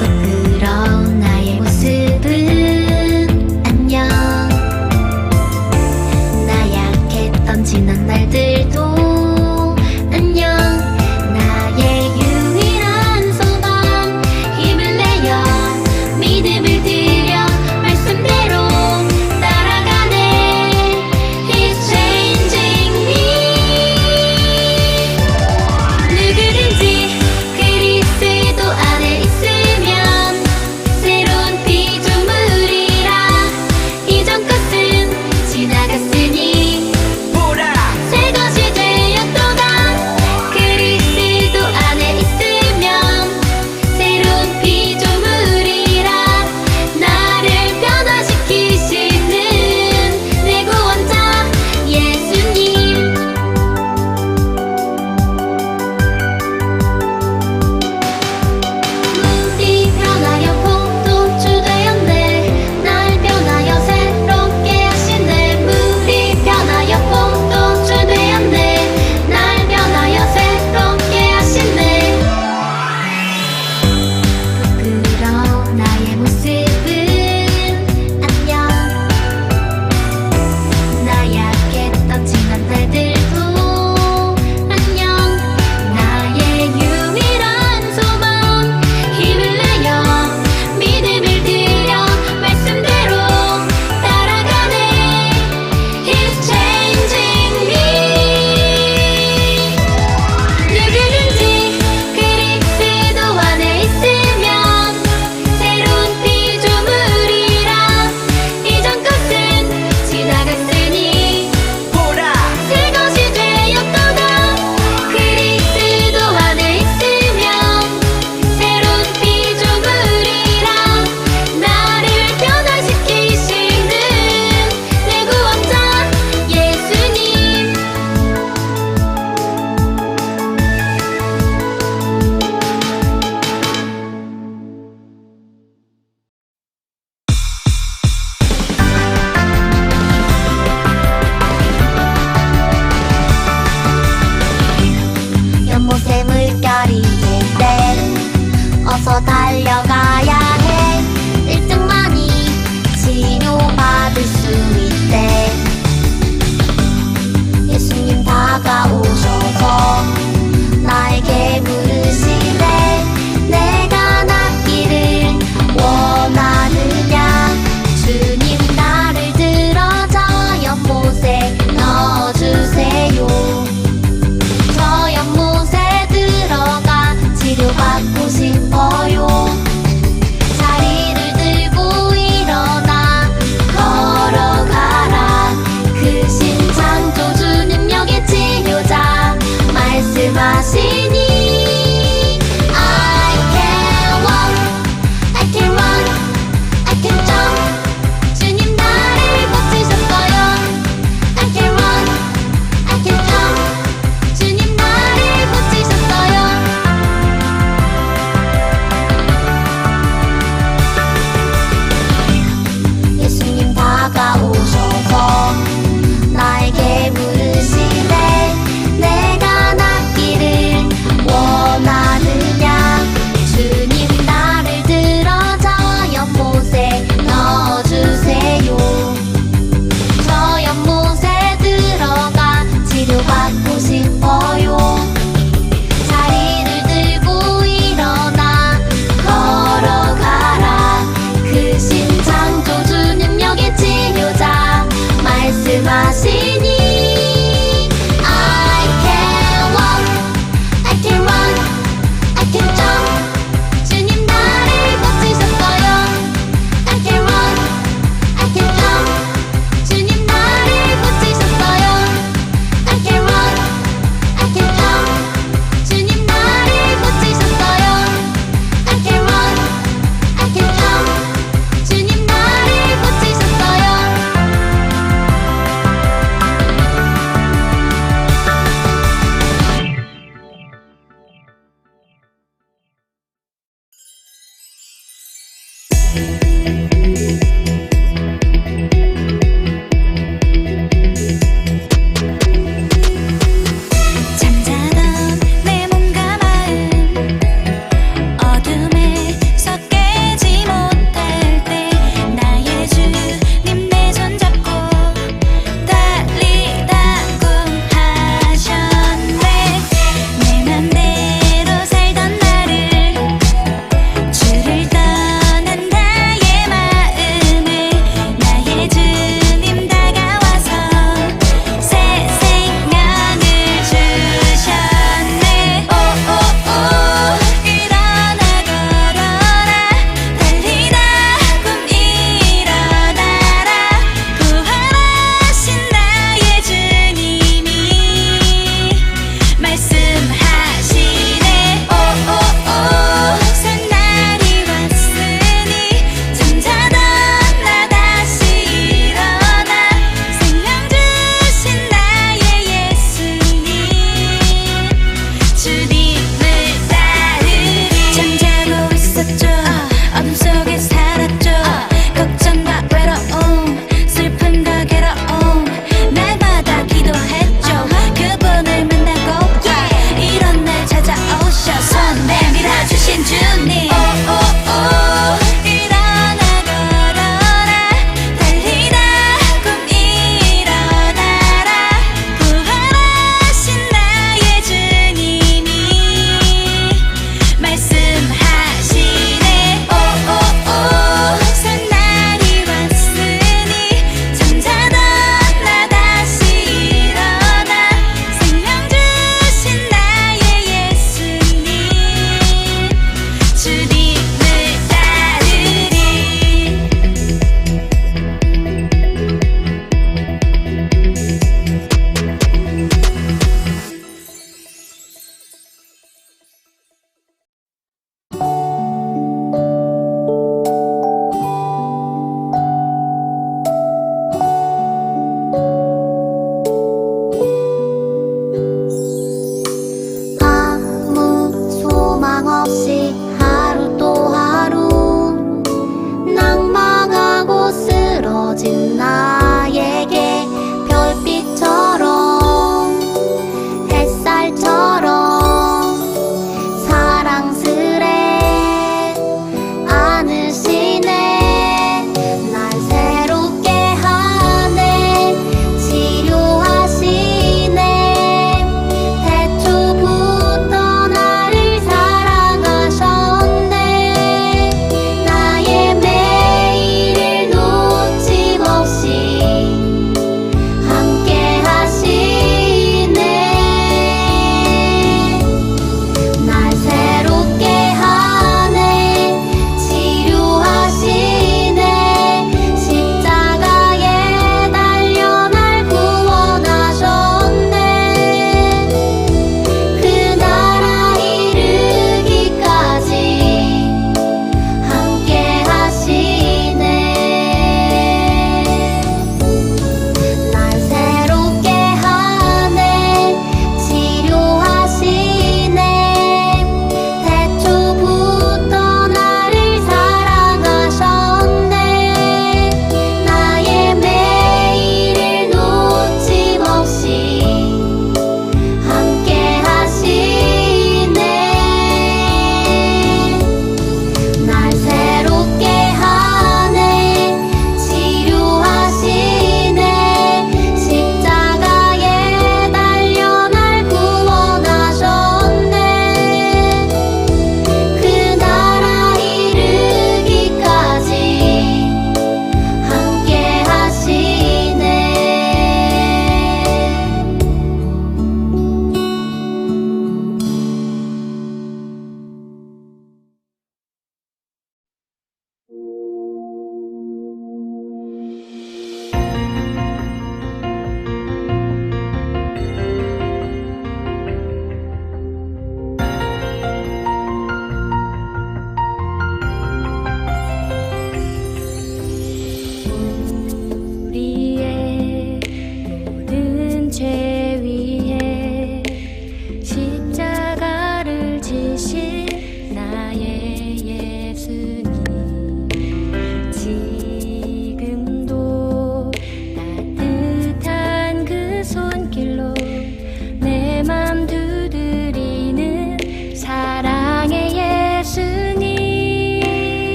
부끄러운 나의 모습은 안녕.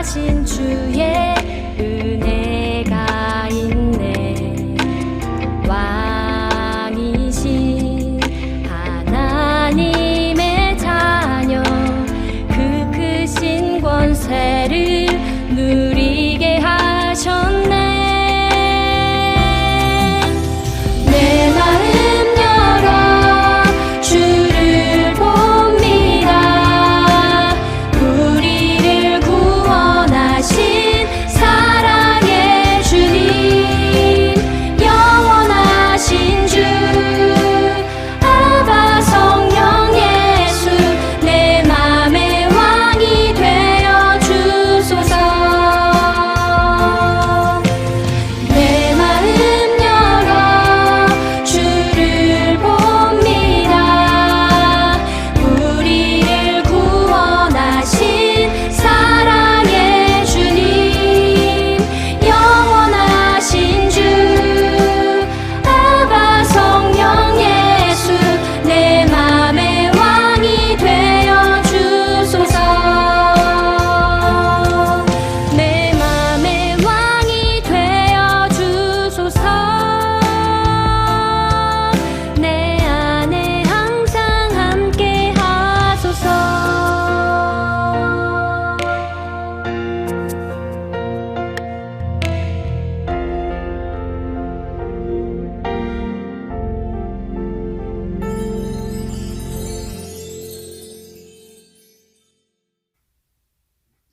영원하신 주의 은혜가 있네. 왕이신 하나님의 자녀, 그 크신 권세를 누리게 하셨네. 내 마음 열어 주를 봅니다. 우리를 구원하신 사랑의 주님, 영원하신 주 아바 성령 예수, 내 맘의 왕이 되어 주소서. 내 마음 열어 주를 봅니다. 우리를 구원하신 사랑의 주님, 영원하신 주 아바 성령 예수, 내 맘의 왕이 되어 주소서. 내 맘의 왕이 되어 주소서. 내 안에 항상 함께 하소서.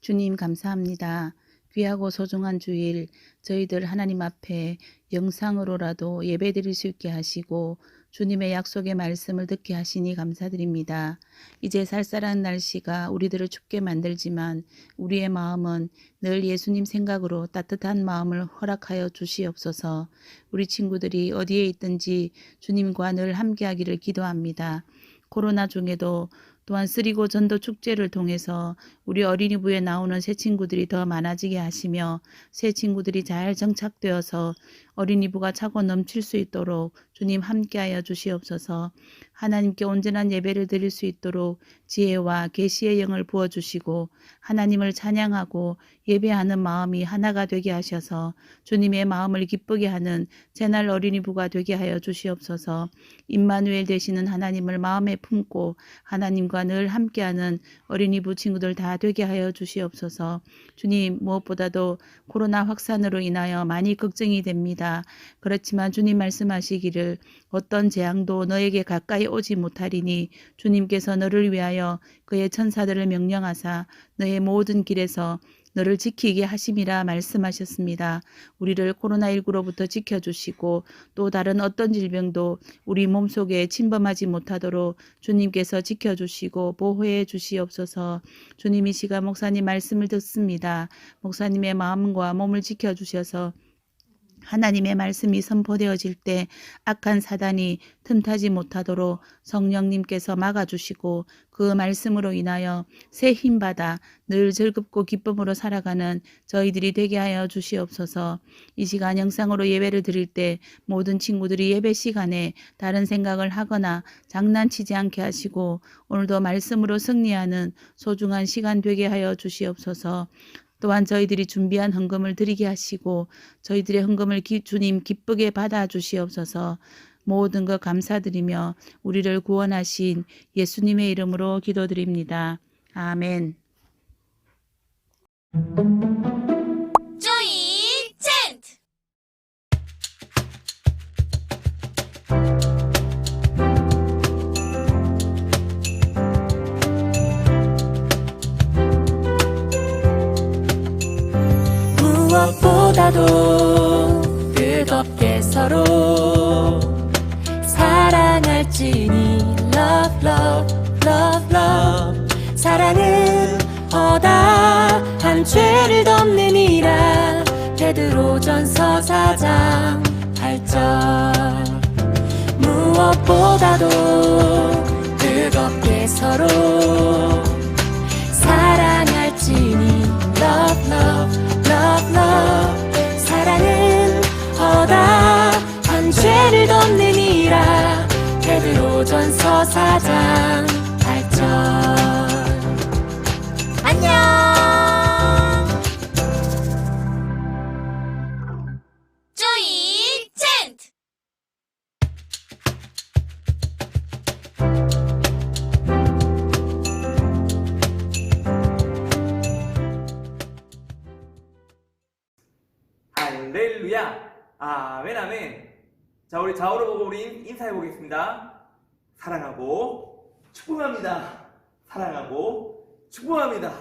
주님 감사합니다. 귀하고 소중한 주일 저희들 하나님 앞에 영상으로라도 예배드릴 수 있게 하시고 주님의 약속의 말씀을 듣게 하시니 감사드립니다. 이제 쌀쌀한 날씨가 우리들을 춥게 만들지만 우리의 마음은 늘 예수님 생각으로 따뜻한 마음을 허락하여 주시옵소서. 우리 친구들이 어디에 있든지 주님과 늘 함께하기를 기도합니다. 코로나 중에도 또한 쓰리고 전도 축제를 통해서 우리 어린이부에 나오는 새 친구들이 더 많아지게 하시며 새 친구들이 잘 정착되어서 어린이부가 차고 넘칠 수 있도록 주님 함께하여 주시옵소서. 하나님께 온전한 예배를 드릴 수 있도록 지혜와 계시의 영을 부어주시고 하나님을 찬양하고 예배하는 마음이 하나가 되게 하셔서 주님의 마음을 기쁘게 하는 제날 어린이부가 되게 하여 주시옵소서. 임마누엘 되시는 하나님을 마음에 품고 하나님과 늘 함께하는 어린이부 친구들 다 되게 하여 주시옵소서. 주님, 무엇보다도 코로나 확산으로 인하여 많이 걱정이 됩니다. 그렇지만 주님 말씀하시기를 어떤 재앙도 너에게 가까이 오지 못하리니 주님께서 너를 위하여 그의 천사들을 명령하사 너의 모든 길에서 너를 지키게 하심이라 말씀하셨습니다. 우리를 코로나19로부터 지켜주시고 또 다른 어떤 질병도 우리 몸속에 침범하지 못하도록 주님께서 지켜주시고 보호해 주시옵소서. 주님, 이 시간 목사님 말씀을 듣습니다. 목사님의 마음과 몸을 지켜주셔서 하나님의 말씀이 선포되어질 때 악한 사단이 틈타지 못하도록 성령님께서 막아주시고 그 말씀으로 인하여 새 힘받아 늘 즐겁고 기쁨으로 살아가는 저희들이 되게 하여 주시옵소서. 이 시간 영상으로 예배를 드릴 때 모든 친구들이 예배 시간에 다른 생각을 하거나 장난치지 않게 하시고 오늘도 말씀으로 승리하는 소중한 시간 되게 하여 주시옵소서. 또한 저희들이 준비한 헌금을 드리게 하시고 저희들의 헌금을 주님 기쁘게 받아 주시옵소서. 모든 것 감사드리며 우리를 구원하신 예수님의 이름으로 기도드립니다. 아멘. 조이 챈트. 무엇보다도 뜨겁게 서로 사랑할지니 love love love love. 사랑은 허다한 죄를 덮느니라. 베드로전서 4장 8절. 무엇보다도 뜨겁게 서로 사랑할지니 love love love love. 사랑은 허다한 죄를 덮느니라. 베드로전서 4장 8절. 안녕. 할렐루야. 아멘, 아멘. 자, 우리 좌우로 보고 우리 인사해 보겠습니다. 사랑하고 축복합니다. 사랑하고 축복합니다.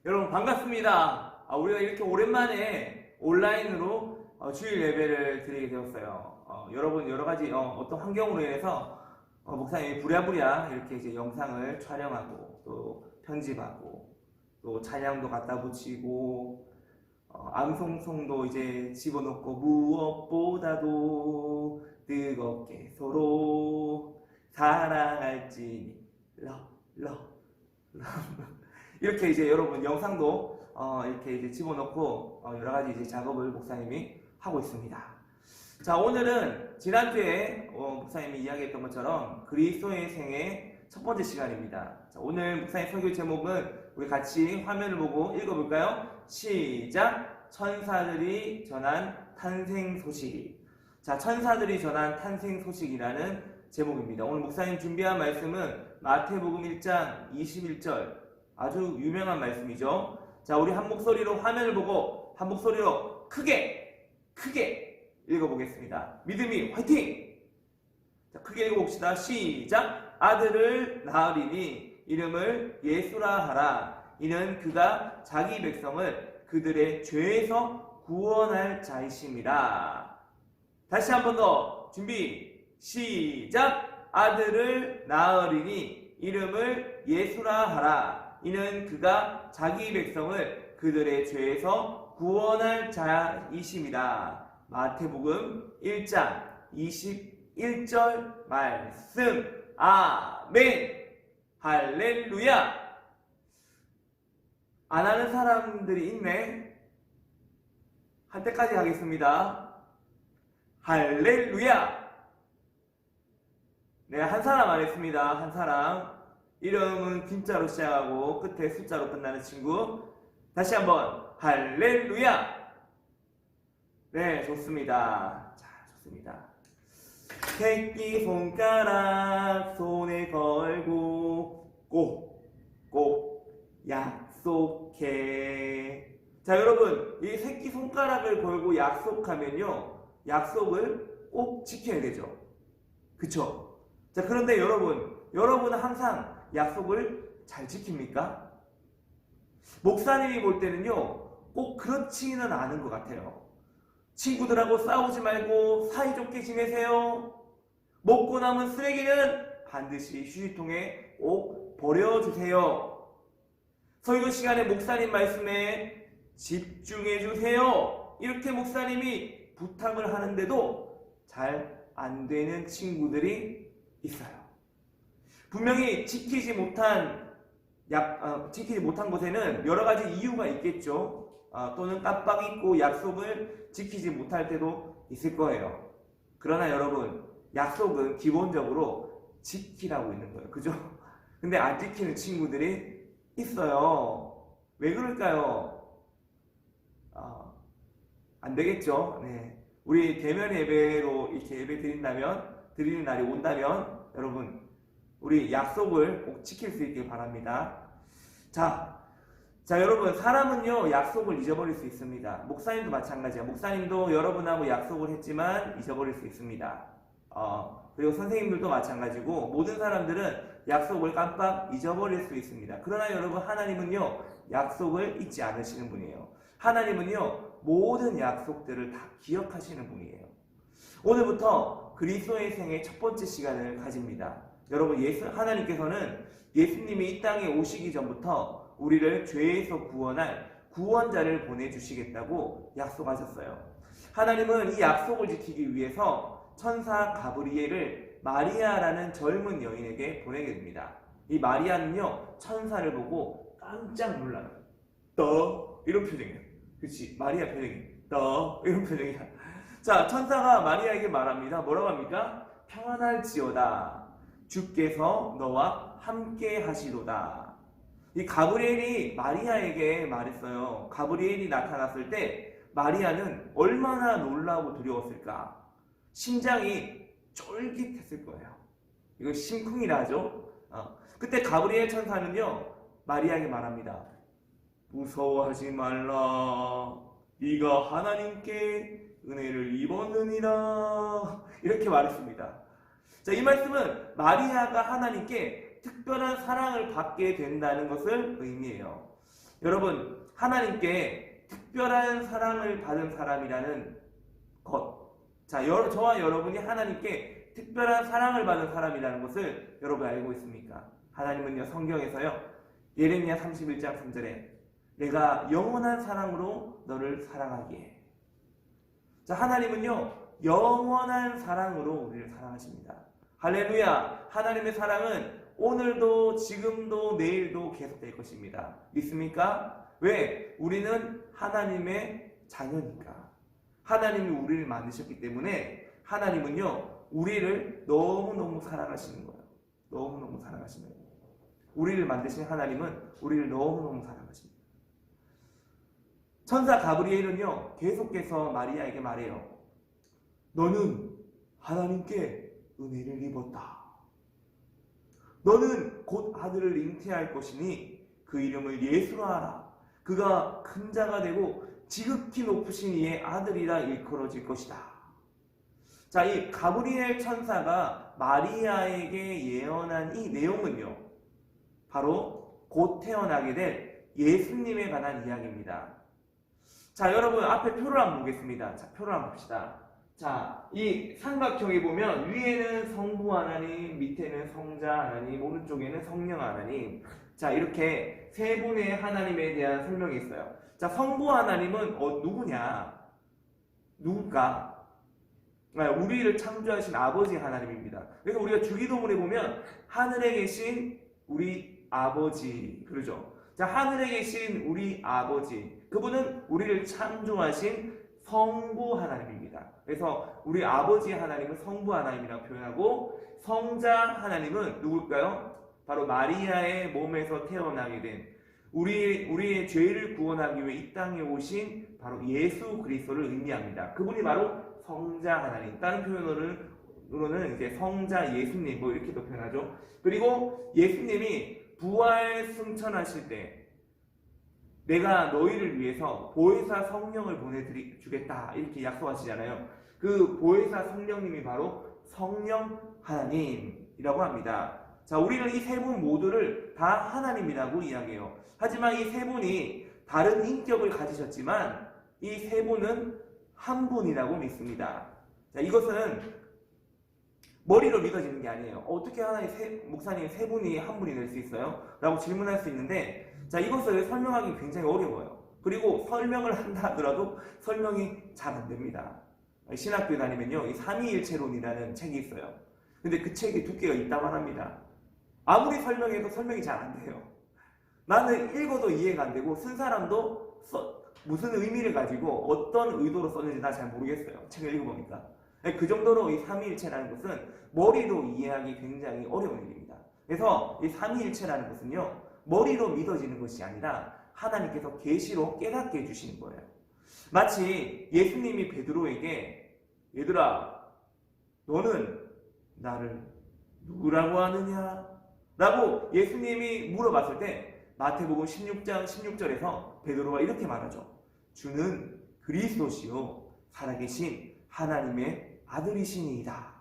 여러분 반갑습니다. 우리가 이렇게 오랜만에 온라인으로 주일 예배를 드리게 되었어요. 여러분 여러 가지 어떤 환경으로 인해서 목사님이 부랴부랴 이렇게 이제 영상을 촬영하고 또 편집하고 또 찬양도 갖다 붙이고 암송송도 이제 집어넣고 무엇보다도 뜨겁게 서로 사랑할지니 이렇게 이제 여러분 영상도 이렇게 이제 집어넣고 여러 가지 이제 작업을 목사님이 하고 있습니다. 자, 오늘은 지난주에 목사님이 이야기했던 것처럼 그리스도의 생애 첫 번째 시간입니다. 자, 오늘 목사님 설교 제목은 우리 같이 화면을 보고 읽어볼까요? 시작! 천사들이 전한 탄생 소식. 자, 천사들이 전한 탄생 소식이라는 제목입니다. 오늘 목사님 준비한 말씀은 마태복음 1장 21절, 아주 유명한 말씀이죠. 자, 우리 한 목소리로 화면을 보고 한 목소리로 크게 읽어보겠습니다. 믿음이 화이팅! 자, 크게 읽어봅시다. 시작! 아들을 낳으리니 이름을 예수라 하라. 이는 그가 자기 백성을 그들의 죄에서 구원할 자이심이라. 다시 한 번 더 준비 시작! 아들을 낳으리니 이름을 예수라 하라. 이는 그가 자기 백성을 그들의 죄에서 구원할 자이심이라. 마태복음 1장 21절 말씀. 아멘. 할렐루야. 안 하는 사람들이 있네. 할 때까지 하겠습니다. 할렐루야. 네, 한 사람 안 했습니다. 한 사람. 이름은 김자로 시작하고 끝에 숫자로 끝나는 친구. 다시 한번 할렐루야. 네, 좋습니다. 자, 좋습니다. 새끼손가락 손에 걸고 꼭 약속해. 자, 여러분, 이 새끼손가락을 걸고 약속하면요, 약속을 꼭 지켜야 되죠. 그쵸? 자, 그런데 여러분은 항상 약속을 잘 지킵니까? 목사님이 볼 때는요, 꼭 그렇지는 않은 것 같아요. 친구들하고 싸우지 말고 사이좋게 지내세요. 먹고 남은 쓰레기는 반드시 휴지통에 꼭 버려주세요. 설교 시간에 목사님 말씀에 집중해주세요. 이렇게 목사님이 부탁을 하는데도 잘 안 되는 친구들이 있어요. 분명히 지키지 못한 곳에는 여러 가지 이유가 있겠죠. 또는 깜빡 잊고 약속을 지키지 못할 때도 있을 거예요. 그러나 여러분, 약속은 기본적으로 지키라고 있는 거예요. 그죠? 근데 안 지키는 친구들이 있어요. 왜 그럴까요? 안 되겠죠? 네. 우리 대면 예배로 이렇게 예배 드리는 날이 온다면 여러분, 우리 약속을 꼭 지킬 수 있길 바랍니다. 자, 여러분, 사람은요, 약속을 잊어버릴 수 있습니다. 목사님도 마찬가지예요. 목사님도 여러분하고 약속을 했지만 잊어버릴 수 있습니다. 그리고 선생님들도 마찬가지고, 모든 사람들은 약속을 깜빡 잊어버릴 수 있습니다. 그러나 여러분, 하나님은요, 약속을 잊지 않으시는 분이에요. 하나님은요, 모든 약속들을 다 기억하시는 분이에요. 오늘부터 그리스도의 생애 첫 번째 시간을 가집니다. 여러분, 하나님께서는 예수님이 이 땅에 오시기 전부터 우리를 죄에서 구원할 구원자를 보내주시겠다고 약속하셨어요. 하나님은 이 약속을 지키기 위해서 천사 가브리엘을 마리아라는 젊은 여인에게 보내게 됩니다. 이 마리아는요, 천사를 보고 깜짝 놀라요. 이런 표정이에요. 그렇지, 마리아 표정이 이런 표정이야. 자, 천사가 마리아에게 말합니다. 뭐라고 합니까? 평안할지어다. 주께서 너와 함께 하시도다. 이 가브리엘이 마리아에게 말했어요. 가브리엘이 나타났을 때 마리아는 얼마나 놀라고 두려웠을까? 심장이 쫄깃했을 거예요. 이거 심쿵이라 하죠. 그때 가브리엘 천사는요, 마리아에게 말합니다. 무서워하지 말라. 네가 하나님께 은혜를 입었느니라 이렇게 말했습니다. 자, 이 말씀은 마리아가 하나님께 특별한 사랑을 받게 된다는 것을 의미해요. 여러분, 하나님께 특별한 사랑을 받은 사람이라는 것, 자, 저와 여러분이 하나님께 특별한 사랑을 받은 사람이라는 것을 여러분 알고 있습니까? 하나님은요, 성경에서요, 예레미야 31장 3절에 내가 영원한 사랑으로 너를 사랑하기에. 자, 하나님은요, 영원한 사랑으로 우리를 사랑하십니다. 할렐루야! 하나님의 사랑은 오늘도, 지금도, 내일도 계속될 것입니다. 믿습니까? 왜? 우리는 하나님의 자녀니까. 하나님이 우리를 만드셨기 때문에 하나님은요, 우리를 너무너무 사랑하시는 거예요. 너무너무 사랑하시는 거예요. 우리를 만드신 하나님은 우리를 너무너무 사랑하십니다. 천사 가브리엘은요, 계속해서 마리아에게 말해요. 너는 하나님께 은혜를 입었다. 너는 곧 아들을 잉태할 것이니 그 이름을 예수라 하라. 그가 큰 자가 되고 지극히 높으신 이의 아들이라 일컬어질 것이다. 자, 이 가브리엘 천사가 마리아에게 예언한 이 내용은요, 바로 곧 태어나게 될 예수님에 관한 이야기입니다. 자, 여러분 앞에 표를 한번 보겠습니다. 자, 표를 한번 봅시다. 자, 이 삼각형에 보면 위에는 성부 하나님, 밑에는 성자 하나님, 오른쪽에는 성령 하나님. 자, 이렇게 세 분의 하나님에 대한 설명이 있어요. 자, 성부 하나님은 누구냐? 누굴까? 우리를 창조하신 아버지 하나님입니다. 그래서 우리가 주기도문에 보면 하늘에 계신 우리 아버지, 그러죠? 자, 하늘에 계신 우리 아버지, 그분은 우리를 창조하신 성부 하나님입니다. 그래서 우리 아버지 하나님은 성부 하나님이라고 표현하고, 성자 하나님은 누굴까요? 바로 마리아의 몸에서 태어나게 된 우리의 죄를 구원하기 위해 이 땅에 오신 바로 예수 그리스도를 의미합니다. 그분이 바로 성자 하나님. 다른 표현으로는 이제 성자 예수님 뭐 이렇게도 표현하죠. 그리고 예수님이 부활 승천하실 때 내가 너희를 위해서 보혜사 성령을 보내주겠다 이렇게 약속하시잖아요. 그 보혜사 성령님이 바로 성령 하나님이라고 합니다. 자, 우리는 이 세 분 모두를 다 하나님이라고 이야기해요. 하지만 이 세 분이 다른 인격을 가지셨지만 이 세 분은 한 분이라고 믿습니다. 자, 이것은 머리로 믿어지는 게 아니에요. 어떻게 목사님 세 분이 한 분이 될 수 있어요? 라고 질문할 수 있는데, 자, 이것을 설명하기 굉장히 어려워요. 그리고 설명을 한다 하더라도 설명이 잘 안 됩니다. 신학교에 다니면요, 이 삼위일체론이라는 책이 있어요. 근데 그 책이 두께가 있다만 합니다. 아무리 설명해도 설명이 잘 안 돼요. 나는 읽어도 이해가 안 되고 쓴 사람도 무슨 의미를 가지고 어떤 의도로 썼는지 나 잘 모르겠어요. 책을 읽어보니까. 그 정도로 이 삼위일체라는 것은 머리로 이해하기 굉장히 어려운 일입니다. 그래서 이 삼위일체라는 것은요, 머리로 믿어지는 것이 아니라 하나님께서 계시로 깨닫게 해주시는 거예요. 마치 예수님이 베드로에게 얘들아, 너는 나를 누구라고 하느냐? 라고 예수님이 물어봤을 때 마태복음 16장 16절에서 베드로가 이렇게 말하죠. 주는 그리스도시요 살아계신 하나님의 아들이시니이다.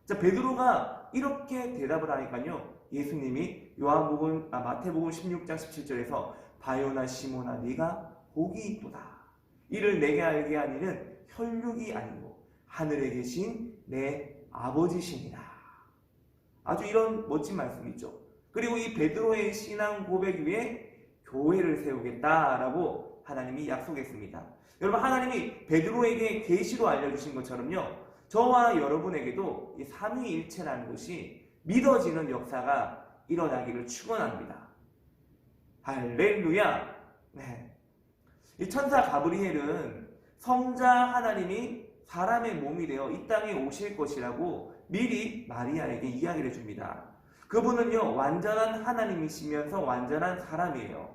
자, 베드로가 이렇게 대답을 하니까요, 예수님이 마태복음 16장 17절에서 바요나 시몬아 네가 복이 있도다. 이를 내게 알게 하니는 혈육이 아니고 하늘에 계신 내 아버지시니라. 아주 이런 멋진 말씀이 있죠. 그리고 이 베드로의 신앙 고백 위에 교회를 세우겠다라고 하나님이 약속했습니다. 여러분, 하나님이 베드로에게 계시로 알려주신 것처럼요, 저와 여러분에게도 이 삼위일체라는 것이 믿어지는 역사가 일어나기를 축원합니다. 할렐루야. 네. 이 천사 가브리엘은 성자 하나님이 사람의 몸이 되어 이 땅에 오실 것이라고 미리 마리아에게 이야기를 해줍니다. 그분은요, 완전한 하나님이시면서 완전한 사람이에요.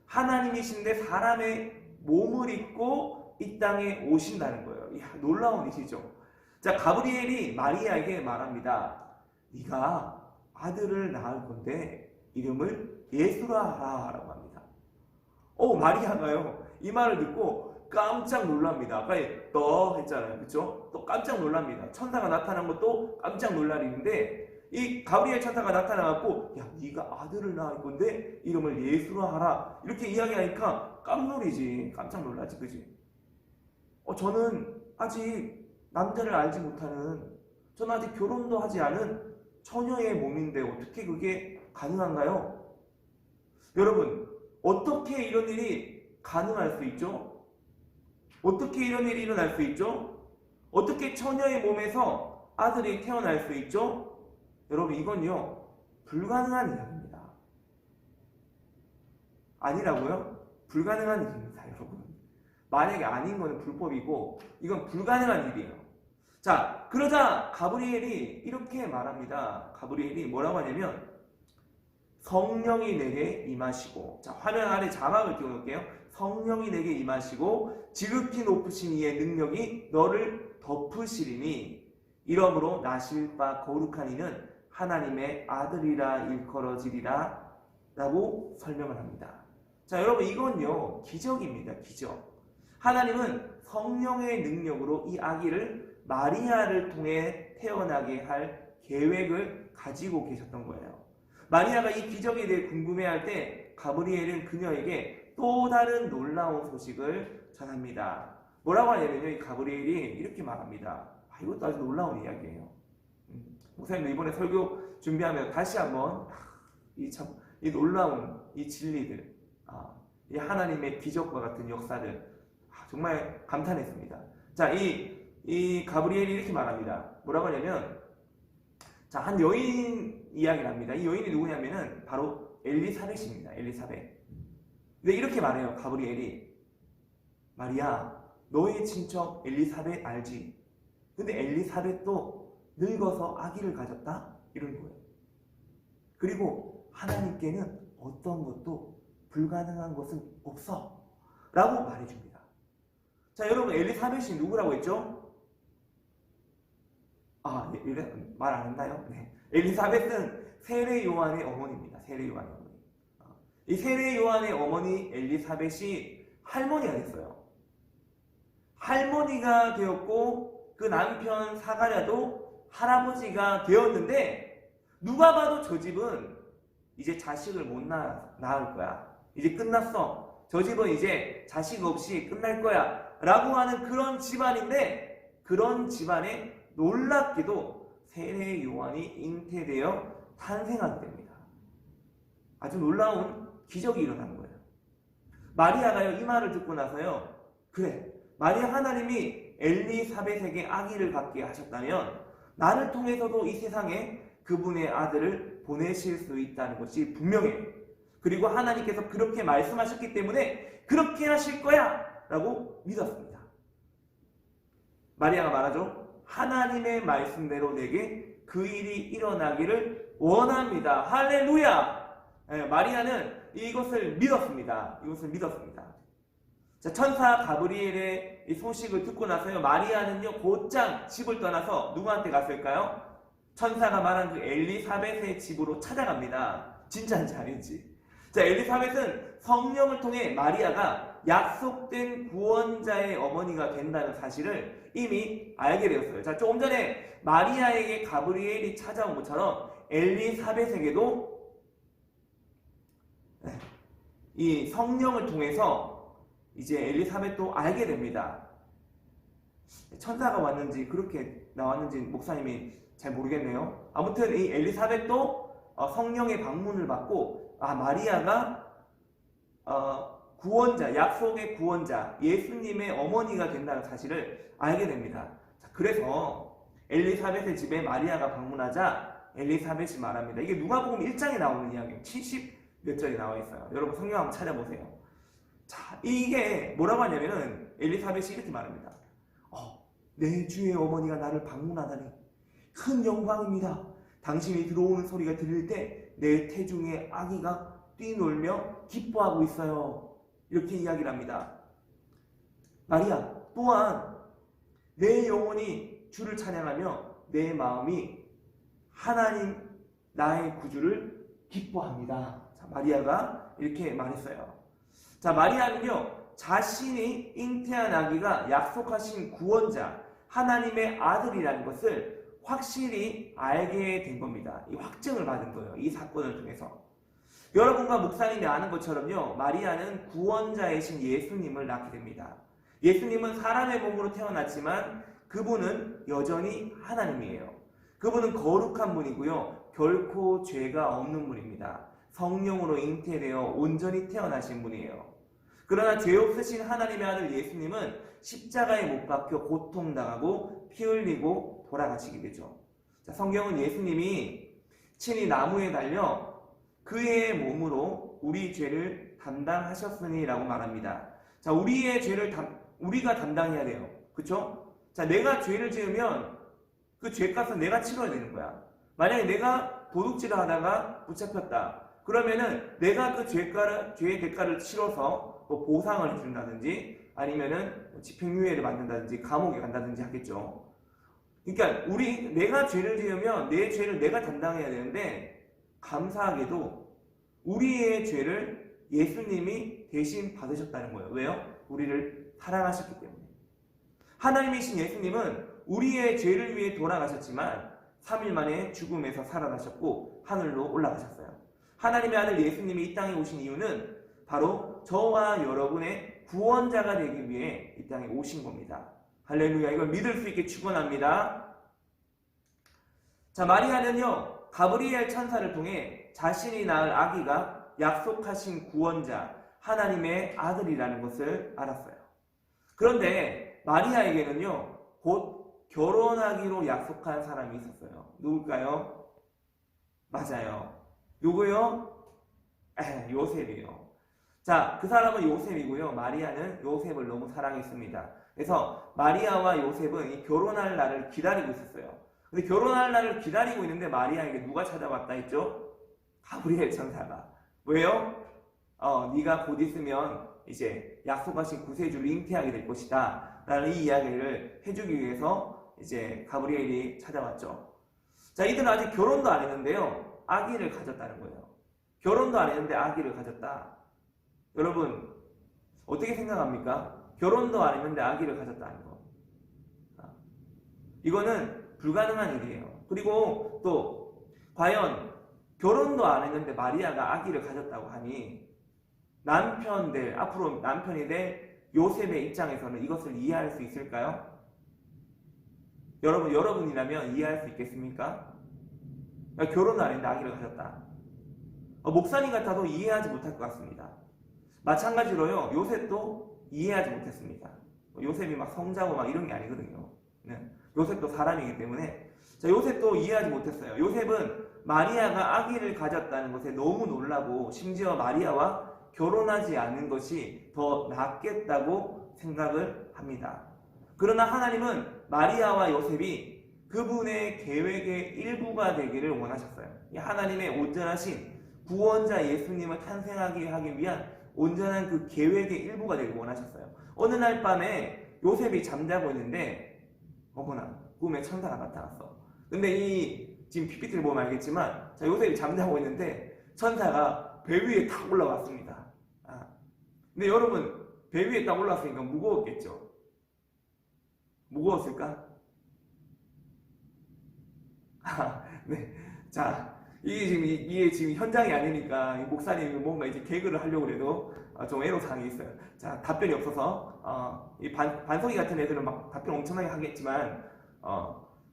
하나님이신데 사람의 몸을 입고 이 땅에 오신다는 거예요. 이야, 놀라운 일이죠. 자, 가브리엘이 마리아에게 말합니다. 네가 아들을 낳을 건데 이름을 예수라 하라 라고 합니다. 마리아가요, 이 말을 듣고 깜짝 놀랍니다. 아까 너 했잖아요. 그렇죠? 또 깜짝 놀랍니다. 천사가 나타난 것도 깜짝 놀랄 일인데 이 가브리엘 천사가 나타나갖고 야 네가 아들을 낳을 건데 이름을 예수로 하라 이렇게 이야기하니까 깜놀이지. 깜짝 놀라지. 그지? 저는 아직 남자를 알지 못하는, 저는 아직 결혼도 하지 않은 처녀의 몸인데 어떻게 그게 가능한가요? 여러분, 어떻게 이런 일이 가능할 수 있죠? 어떻게 이런 일이 일어날 수 있죠? 어떻게 처녀의 몸에서 아들이 태어날 수 있죠? 여러분, 이건요 불가능한 이야기입니다. 아니라고요? 불가능한 일입니다. 여러분, 만약에 아닌 거는 불법이고 이건 불가능한 일이에요. 자, 그러자 가브리엘이 이렇게 말합니다. 가브리엘이 뭐라고 하냐면 성령이 내게 임하시고, 자 화면 아래 자막을 띄워놓을게요. 성령이 내게 임하시고 지극히 높으신 이의 능력이 너를 덮으시리니 이러므로 나실 바 거룩한 이는 하나님의 아들이라 일컬어지리라 라고 설명을 합니다. 자 여러분, 이건요 기적입니다. 기적. 하나님은 성령의 능력으로 이 아기를 마리아를 통해 태어나게 할 계획을 가지고 계셨던 거예요. 마리아가 이 기적에 대해 궁금해할 때 가브리엘은 그녀에게 또 다른 놀라운 소식을 전합니다. 뭐라고 하냐면요, 이 가브리엘이 이렇게 말합니다. 이것도 아주 놀라운 이야기예요. 목사님도 이번에 설교 준비하면 다시 한번 이 놀라운 이 진리들, 이 하나님의 기적과 같은 역사들 정말 감탄했습니다. 자, 이 가브리엘이 이렇게 말합니다. 뭐라고 하냐면, 자, 한 여인 이야기를 합니다. 이 여인이 누구냐면은 바로 엘리사벳입니다. 엘리사벳. 근데 이렇게 말해요. 가브리엘이, 마리아, 너의 친척 엘리사벳 알지? 근데 엘리사벳도 늙어서 아기를 가졌다? 이런 거예요. 그리고 하나님께는 어떤 것도 불가능한 것은 없어 라고 말해줍니다. 자, 여러분, 엘리사벳이 누구라고 했죠? 말 안 했나요? 네. 엘리사벳은 세례 요한의 어머니입니다. 세례 요한의 어머니. 이 세례 요한의 어머니 엘리사벳이 할머니가 됐어요. 할머니가 되었고 그 남편 사가랴도 할아버지가 되었는데, 누가 봐도 저 집은 이제 자식을 못 낳을 거야. 이제 끝났어. 저 집은 이제 자식 없이 끝날 거야 라고 하는 그런 집안인데, 그런 집안에 놀랍게도 세례 요한이 잉태되어 탄생하게 됩니다. 아주 놀라운 기적이 일어난 거예요. 마리아가요, 이 말을 듣고 나서요, 그래, 만약 하나님이 엘리사벳에게 아기를 갖게 하셨다면 나를 통해서도 이 세상에 그분의 아들을 보내실 수 있다는 것이 분명해요. 그리고 하나님께서 그렇게 말씀하셨기 때문에 그렇게 하실 거야 라고 믿었습니다. 마리아가 말하죠. 하나님의 말씀대로 내게 그 일이 일어나기를 원합니다. 할렐루야! 마리아는 이것을 믿었습니다. 이것을 믿었습니다. 자, 천사 가브리엘의 이 소식을 듣고 나서요, 마리아는요 곧장 집을 떠나서 누구한테 갔을까요? 천사가 말한 그 엘리사벳의 집으로 찾아갑니다. 진짜인지 아닌지. 자, 엘리사벳은 성령을 통해 마리아가 약속된 구원자의 어머니가 된다는 사실을 이미 알게 되었어요. 자, 조금 전에 마리아에게 가브리엘이 찾아온 것처럼 엘리사벳에게도 이 성령을 통해서 이제 엘리사벳도 알게 됩니다. 천사가 왔는지 그렇게 나왔는지 목사님이 잘 모르겠네요. 아무튼 이 엘리사벳도 성령의 방문을 받고, 마리아가 구원자, 약속의 구원자, 예수님의 어머니가 된다는 사실을 알게 됩니다. 자, 그래서 엘리사벳의 집에 마리아가 방문하자 엘리사벳이 말합니다. 이게 누가복음 1장에 나오는 이야기예요. 70몇 절이 나와 있어요. 여러분 성경 한번 찾아보세요. 자, 이게 뭐라고 하냐면은 엘리사벳이 이렇게 말합니다. 내 주의 어머니가 나를 방문하다니 큰 영광입니다. 당신이 들어오는 소리가 들릴 때 내 태중에 아기가 뛰놀며 기뻐하고 있어요. 이렇게 이야기를 합니다. 마리아 또한 내 영혼이 주를 찬양하며 내 마음이 하나님 나의 구주를 기뻐합니다. 자, 마리아가 이렇게 말했어요. 자, 마리아는요 자신이 잉태한 아기가 약속하신 구원자 하나님의 아들이라는 것을 확실히 알게 된 겁니다. 이 확증을 받은 거예요. 이 사건을 통해서. 여러분과 목사님이 아는 것처럼요, 마리아는 구원자이신 예수님을 낳게 됩니다. 예수님은 사람의 몸으로 태어났지만 그분은 여전히 하나님이에요. 그분은 거룩한 분이고요, 결코 죄가 없는 분입니다. 성령으로 잉태되어 온전히 태어나신 분이에요. 그러나 죄 없으신 하나님의 아들 예수님은 십자가에 못 박혀 고통당하고 피 흘리고 돌아가시게 되죠. 자, 성경은 예수님이 친히 나무에 달려 그의 몸으로 우리 죄를 담당하셨으니 라고 말합니다. 자, 우리의 죄를 우리가 담당해야 돼요. 그쵸? 자, 내가 죄를 지으면 그 죄값은 내가 치러야 되는 거야. 만약에 내가 도둑질을 하다가 붙잡혔다. 그러면은 내가 그 죄의 대가를 치러서 뭐 보상을 해준다든지 아니면은 집행유예를 받는다든지 감옥에 간다든지 하겠죠. 그러니까 내가 죄를 지으면 내 죄를 내가 담당해야 되는데 감사하게도 우리의 죄를 예수님이 대신 받으셨다는 거예요. 왜요? 우리를 사랑하셨기 때문에. 하나님이신 예수님은 우리의 죄를 위해 돌아가셨지만 3일 만에 죽음에서 살아나셨고 하늘로 올라가셨어요. 하나님의 아들 예수님이 이 땅에 오신 이유는 바로 저와 여러분의 구원자가 되기 위해 이 땅에 오신 겁니다. 할렐루야. 이걸 믿을 수 있게 축원합니다. 자, 마리아는요, 가브리엘 천사를 통해 자신이 낳을 아기가 약속하신 구원자 하나님의 아들이라는 것을 알았어요. 그런데 마리아에게는요, 곧 결혼하기로 약속한 사람이 있었어요. 누굴까요? 맞아요. 누구요? 요셉이요. 자, 그 사람은 요셉이고요. 마리아는 요셉을 너무 사랑했습니다. 그래서 마리아와 요셉은 이 결혼할 날을 기다리고 있었어요. 근데 결혼할 날을 기다리고 있는데 마리아에게 누가 찾아왔다 했죠? 가브리엘 천사가. 왜요? 네가 곧 있으면 이제 약속하신 구세주를 잉태하게 될 것이다 라는 이 이야기를 해주기 위해서 이제 가브리엘이 찾아왔죠. 자, 이들은 아직 결혼도 안 했는데요, 아기를 가졌다는 거예요. 결혼도 안 했는데 아기를 가졌다. 여러분 어떻게 생각합니까? 결혼도 안 했는데 아기를 가졌다는 거. 이거는 불가능한 일이에요. 그리고 또 과연 결혼도 안 했는데 마리아가 아기를 가졌다고 하니 앞으로 남편이 될 요셉의 입장에서는 이것을 이해할 수 있을까요? 여러분이라면 이해할 수 있겠습니까? 결혼도 안 했는데 아기를 가졌다. 목사님 같아도 이해하지 못할 것 같습니다. 마찬가지로요, 요셉도 이해하지 못했습니다. 요셉이 막 성자고 막 이런 게 아니거든요. 네. 요셉도 사람이기 때문에. 자, 요셉도 이해하지 못했어요. 요셉은 마리아가 아기를 가졌다는 것에 너무 놀라고 심지어 마리아와 결혼하지 않는 것이 더 낫겠다고 생각을 합니다. 그러나 하나님은 마리아와 요셉이 그분의 계획의 일부가 되기를 원하셨어요. 하나님의 온전하신 구원자 예수님을 탄생하게 하기 위한 온전한 그 계획의 일부가 되길 원하셨어요. 어느 날 밤에 요셉이 잠자고 있는데 어머나 꿈에 천사가 나타났어. 근데 지금 PPT를 보면 알겠지만, 자, 요셉이 잠자고 있는데 천사가 배 위에 탁 올라왔습니다. 근데 여러분 배 위에 딱 올라왔으니까 무거웠겠죠? 무거웠을까? 네. 자, 이게 지금 현장이 아니니까 목사님이 뭔가 이제 개그를 하려고 해도 좀 애로사항이 있어요. 자, 답변이 없어서 이 반석이 같은 애들은 막 답변 엄청나게 하겠지만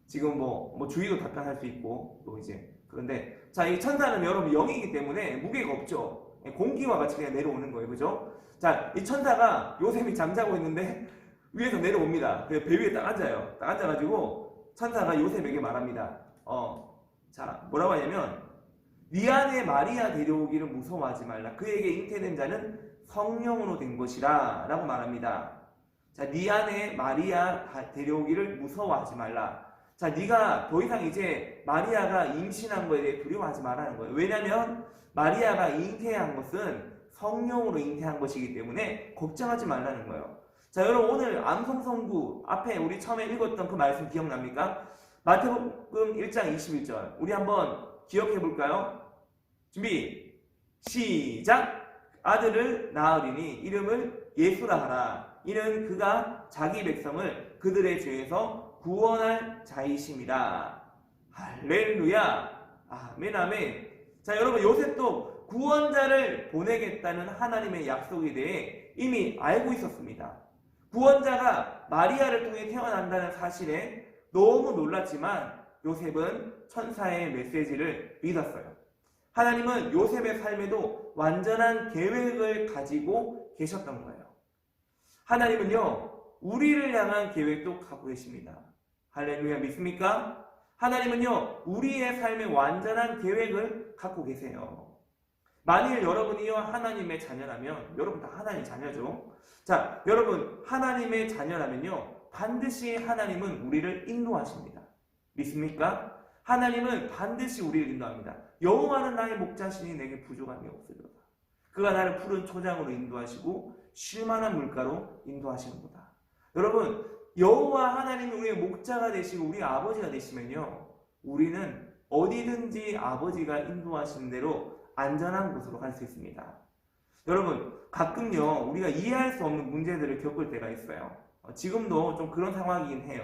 지금 뭐 주의도 답변할 수 있고 또 이제 그런데 자, 이 천사는 여러분 영이기 때문에 무게가 없죠. 공기와 같이 그냥 내려오는 거예요, 그죠? 자, 이 천사가 요셉이 잠자고 있는데 위에서 내려옵니다. 배 위에 딱 앉아요. 딱 앉아가지고 천사가 요셉에게 말합니다. 자, 뭐라고 하냐면 네 안에 마리아 데려오기를 무서워하지 말라. 그에게 잉태된 자는 성령으로 된 것이라 라고 말합니다. 자, 네 안에 마리아 데려오기를 무서워하지 말라. 자, 네가 더 이상 이제 마리아가 임신한 거에 대해 두려워하지 말라는 거예요. 왜냐하면 마리아가 잉태한 것은 성령으로 잉태한 것이기 때문에 걱정하지 말라는 거예요. 자, 여러분 오늘 암송성구 앞에 우리 처음에 읽었던 그 말씀 기억납니까? 마태복음 1장 21절 우리 한번 기억해 볼까요? 준비 시작. 아들을 낳으리니 이름을 예수라 하라. 이는 그가 자기 백성을 그들의 죄에서 구원할 자이심이라. 할렐루야. 아멘 아멘. 자, 여러분, 요셉도 구원자를 보내겠다는 하나님의 약속에 대해 이미 알고 있었습니다. 구원자가 마리아를 통해 태어난다는 사실에 너무 놀랐지만 요셉은 천사의 메시지를 믿었어요. 하나님은 요셉의 삶에도 완전한 계획을 가지고 계셨던 거예요. 하나님은요, 우리를 향한 계획도 갖고 계십니다. 할렐루야, 믿습니까? 하나님은요, 우리의 삶에 완전한 계획을 갖고 계세요. 만일 여러분이요, 하나님의 자녀라면, 여러분 다 하나님 자녀죠? 자, 여러분, 하나님의 자녀라면요, 반드시 하나님은 우리를 인도하십니다. 믿습니까? 하나님은 반드시 우리를 인도합니다. 여호와는 나의 목자시니 내게 부족함이 없으리로다. 그가 나를 푸른 초장으로 인도하시고 쉴만한 물가로 인도하시는구나. 여러분, 여호와 하나님이 우리의 목자가 되시고 우리 아버지가 되시면요, 우리는 어디든지 아버지가 인도하시는 대로 안전한 곳으로 갈 수 있습니다. 여러분, 가끔요, 우리가 이해할 수 없는 문제들을 겪을 때가 있어요. 지금도 좀 그런 상황이긴 해요.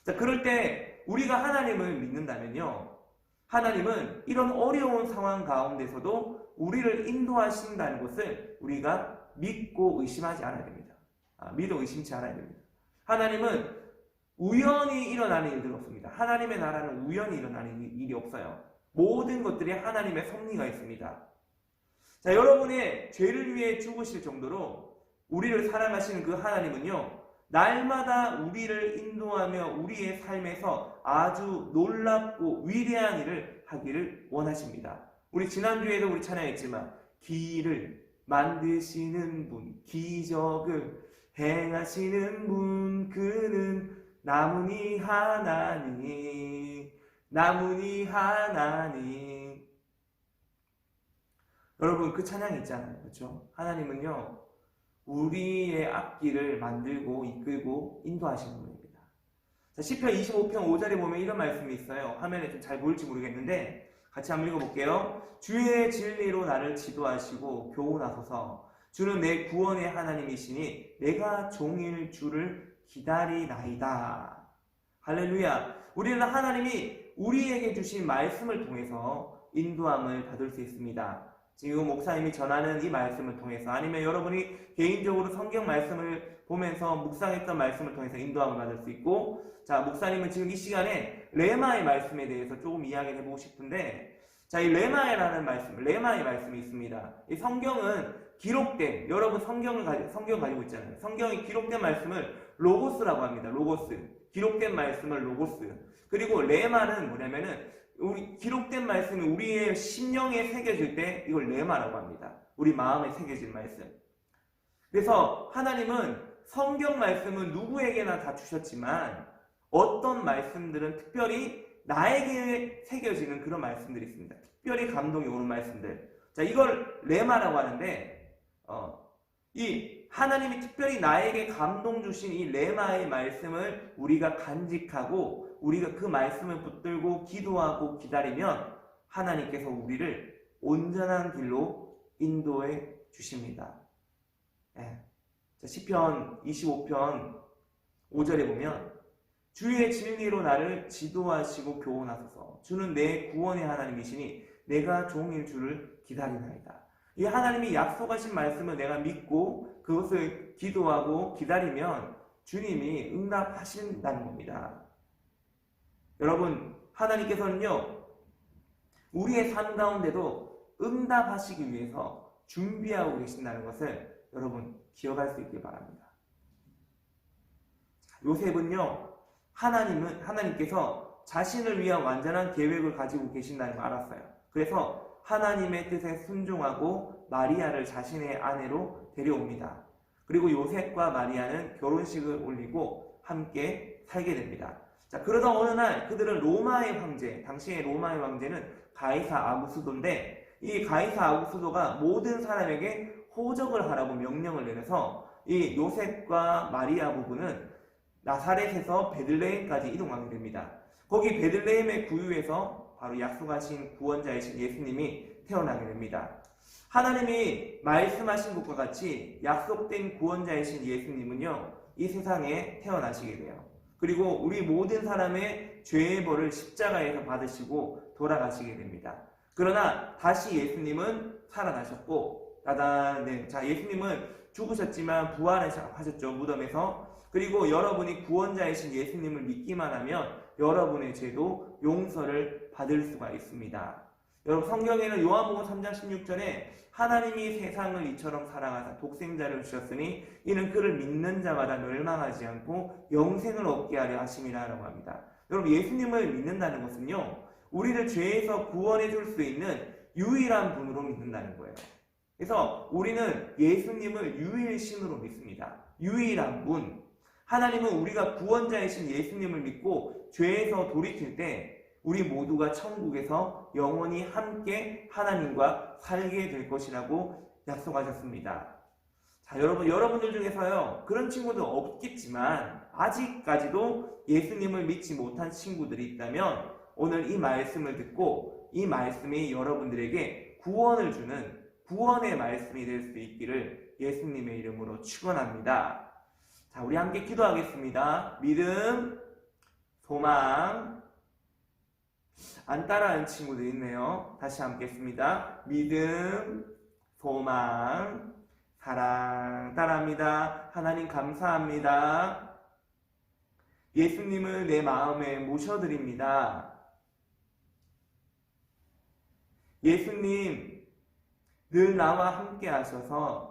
자, 그럴 때 우리가 하나님을 믿는다면요, 하나님은 이런 어려운 상황 가운데서도 우리를 인도하신다는 것을 우리가 믿고 의심하지 않아야 됩니다. 믿어 의심치 않아야 됩니다. 하나님은 우연히 일어나는 일들은 없습니다. 하나님의 나라는 우연히 일어나는 일이 없어요. 모든 것들이 하나님의 섭리가 있습니다. 자, 여러분의 죄를 위해 죽으실 정도로 우리를 사랑하시는 그 하나님은요, 날마다 우리를 인도하며 우리의 삶에서 아주 놀랍고 위대한 일을 하기를 원하십니다. 우리 지난주에도 우리 찬양했지만, 길을 만드시는 분, 기적을 행하시는 분, 그는 나무니 하나님, 나무니 하나님. 여러분, 그 찬양이 있잖아요. 그렇죠? 하나님은요, 우리의 앞길을 만들고 이끌고 인도하시는 분입니다. 자, 시편 25편 5절에 보면 이런 말씀이 있어요. 화면에 좀 잘 보일지 모르겠는데 같이 한번 읽어볼게요. 주의 진리로 나를 지도하시고 교훈하소서. 주는 내 구원의 하나님이시니 내가 종일 주를 기다리나이다. 할렐루야. 우리는 하나님이 우리에게 주신 말씀을 통해서 인도함을 받을 수 있습니다. 지금 목사님이 전하는 이 말씀을 통해서, 아니면 여러분이 개인적으로 성경 말씀을 보면서 묵상했던 말씀을 통해서 인도함을 받을 수 있고, 자, 목사님은 지금 이 시간에 레마의 말씀에 대해서 조금 이야기를 해보고 싶은데, 자, 이 레마의 말씀이 있습니다. 이 성경은 기록된, 여러분 성경 가지고 있잖아요. 성경이 기록된 말씀을 로고스라고 합니다. 로고스. 기록된 말씀을 로고스. 그리고 레마는 뭐냐면은, 우리 기록된 말씀이 우리의 심령에 새겨질 때 이걸 레마라고 합니다. 우리 마음에 새겨진 말씀. 그래서 하나님은 성경 말씀은 누구에게나 다 주셨지만 어떤 말씀들은 특별히 나에게 새겨지는 그런 말씀들이 있습니다. 특별히 감동이 오는 말씀들. 자, 이걸 레마라고 하는데, 이 하나님이 특별히 나에게 감동 주신 이 레마의 말씀을 우리가 간직하고 우리가 그 말씀을 붙들고 기도하고 기다리면 하나님께서 우리를 온전한 길로 인도해 주십니다. 네. 자, 시편 25편 5절에 보면, 주의 진리로 나를 지도하시고 교훈하소서. 주는 내 구원의 하나님이시니 내가 종일 주를 기다리나이다. 이 하나님이 약속하신 말씀을 내가 믿고 그것을 기도하고 기다리면 주님이 응답하신다는 겁니다. 여러분, 하나님께서는요, 우리의 삶 가운데도 응답하시기 위해서 준비하고 계신다는 것을 여러분 기억할 수 있길 바랍니다. 요셉은요, 하나님께서 자신을 위한 완전한 계획을 가지고 계신다는 걸 알았어요. 그래서 하나님의 뜻에 순종하고 마리아를 자신의 아내로 데려옵니다. 그리고 요셉과 마리아는 결혼식을 올리고 함께 살게 됩니다. 자, 그러다 어느 날 그들은 로마의 황제, 당시의 로마의 황제는 가이사 아구스도인데, 이 가이사 아구스도가 모든 사람에게 호적을 하라고 명령을 내려서 이 요셉과 마리아 부부는 나사렛에서 베들레헴까지 이동하게 됩니다. 거기 베들레헴의 구유에서 바로 약속하신 구원자이신 예수님이 태어나게 됩니다. 하나님이 말씀하신 것과 같이 약속된 구원자이신 예수님은요, 이 세상에 태어나시게 돼요. 그리고 우리 모든 사람의 죄의 벌을 십자가에서 받으시고 돌아가시게 됩니다. 그러나 다시 예수님은 살아나셨고, 자, 예수님은 죽으셨지만 부활하셨죠, 무덤에서. 그리고 여러분이 구원자이신 예수님을 믿기만 하면 여러분의 죄도 용서를 받을 수가 있습니다. 여러분, 성경에는 요한복음 3장 16절에 하나님이 세상을 이처럼 사랑하사 독생자를 주셨으니 이는 그를 믿는 자마다 멸망하지 않고 영생을 얻게 하려 하심이라 라고 합니다. 여러분, 예수님을 믿는다는 것은요, 우리를 죄에서 구원해 줄 수 있는 유일한 분으로 믿는다는 거예요. 그래서 우리는 예수님을 유일신으로 믿습니다. 유일한 분. 하나님은 우리가 구원자이신 예수님을 믿고 죄에서 돌이킬 때 우리 모두가 천국에서 영원히 함께 하나님과 살게 될 것이라고 약속하셨습니다. 자, 여러분들 중에서요, 그런 친구들 없겠지만 아직까지도 예수님을 믿지 못한 친구들이 있다면 오늘 이 말씀을 듣고 이 말씀이 여러분들에게 구원을 주는 구원의 말씀이 될 수 있기를 예수님의 이름으로 축원합니다. 자, 우리 함께 기도하겠습니다. 믿음, 소망. 안 따라하는 친구들 있네요. 다시 함께 했습니다. 믿음, 소망, 사랑. 따라합니다. 하나님 감사합니다. 예수님을 내 마음에 모셔드립니다. 예수님, 늘 나와 함께 하셔서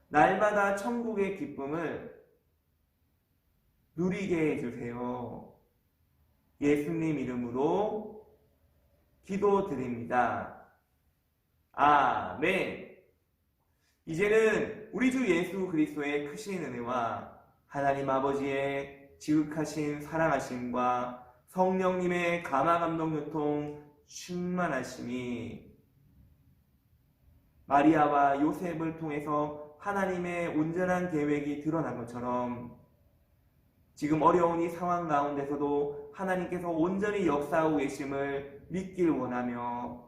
날마다 천국의 기쁨을 누리게 해주세요. 예수님 이름으로 기도드립니다. 아멘. 이제는 우리 주 예수 그리스도의 크신 은혜와 하나님 아버지의 지극하신 사랑하심과 성령님의 감화감동 교통 충만하심이 마리아와 요셉을 통해서 하나님의 온전한 계획이 드러난 것처럼 지금 어려운 이 상황 가운데서도 하나님께서 온전히 역사하고 계심을 믿길 원하며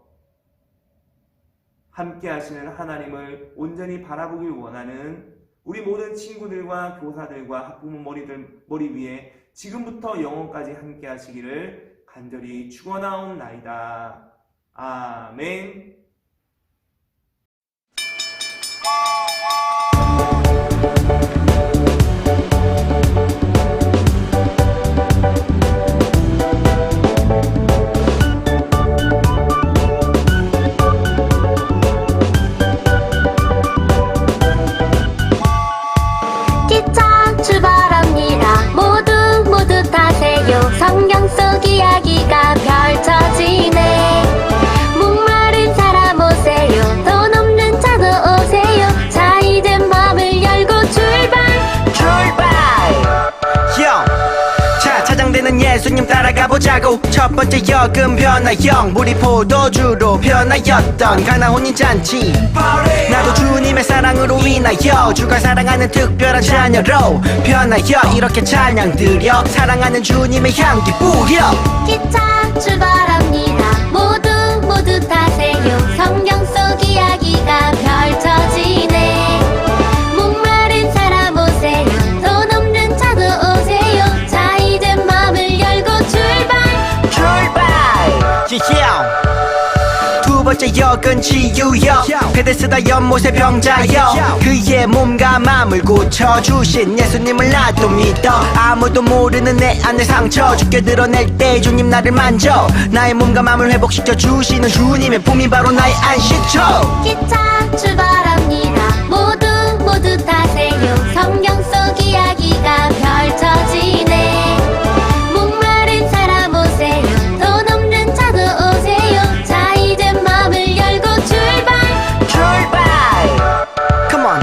함께 하시는 하나님을 온전히 바라보길 원하는 우리 모든 친구들과 교사들과 학부모 머리 위에 지금부터 영원까지 함께 하시기를 간절히 축원하옵나이다. 아멘. 기차 출발합니다. 모두 타세요. 성경 속 이야기가 펼쳐지네. 목마른 사람 오세요. 돈 없는 자도 오세요. 자, 이제 마음을 열고 출발. 자, 차장되는 예수님 따라가 보자고. 첫 번째 역은 변화형, 우리 포도주로 변하였던 가나혼인 잔치. 나도 주님의 사랑으로 인하여 주가 사랑하는 특별한 자녀로 변하여 이렇게 찬양 드려 사랑하는 주님의 향기 뿌려. 기차 출발합니다. 모두 타세요. 성경 속 이야기가 펼쳐지네. 목마른 사람 오세요. 돈 없는 자도 오세요. 자, 이제 마음을 열고 출발. 두 번째 역은 치유역, 베데스다 연못의 병자역. 그의 몸과 마음을 고쳐주신 예수님을 나도 믿어. 아무도 모르는 내 안의 상처 죽게 드러낼 때 주님 나를 만져. 나의 몸과 마음을 회복시켜 주시는 주님의 품이 바로 나의 안식처. 기차 출발합니다. 모두 타세요. 성경 속 이야기가 펼쳐지네. 목마른 사람 오세요. 돈 없는 자도 오세요. 자, 이제 마음을 열고 출발. Come on.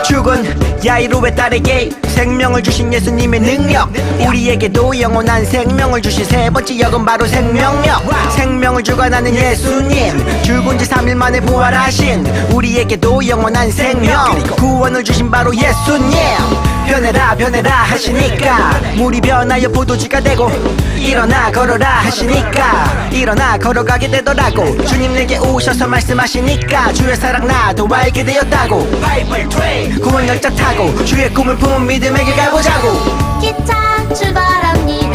죽은 야이로의 딸에게 생명을 주신 예수님의 능력, 우리에게도 영원한 생명을 주신 세 번째 역은 바로 생명력. 생명을 주관하는 예수님, 죽은 지 3일 만에 부활하신 우리에게도 영원한 생명, 구원을 주신 바로 예수님. 변해라 변해라 하시니까 물이 변하여 포도주가 되고 일어나 걸어라 하시니까 일어나 걸어가게 되더라고 주님 내게 오셔서 말씀하시니까 주의 사랑 나도 알게 되었다고 구원 열차 타고 주의 꿈을 품은 믿음에게 가보자고 기차 출발합니다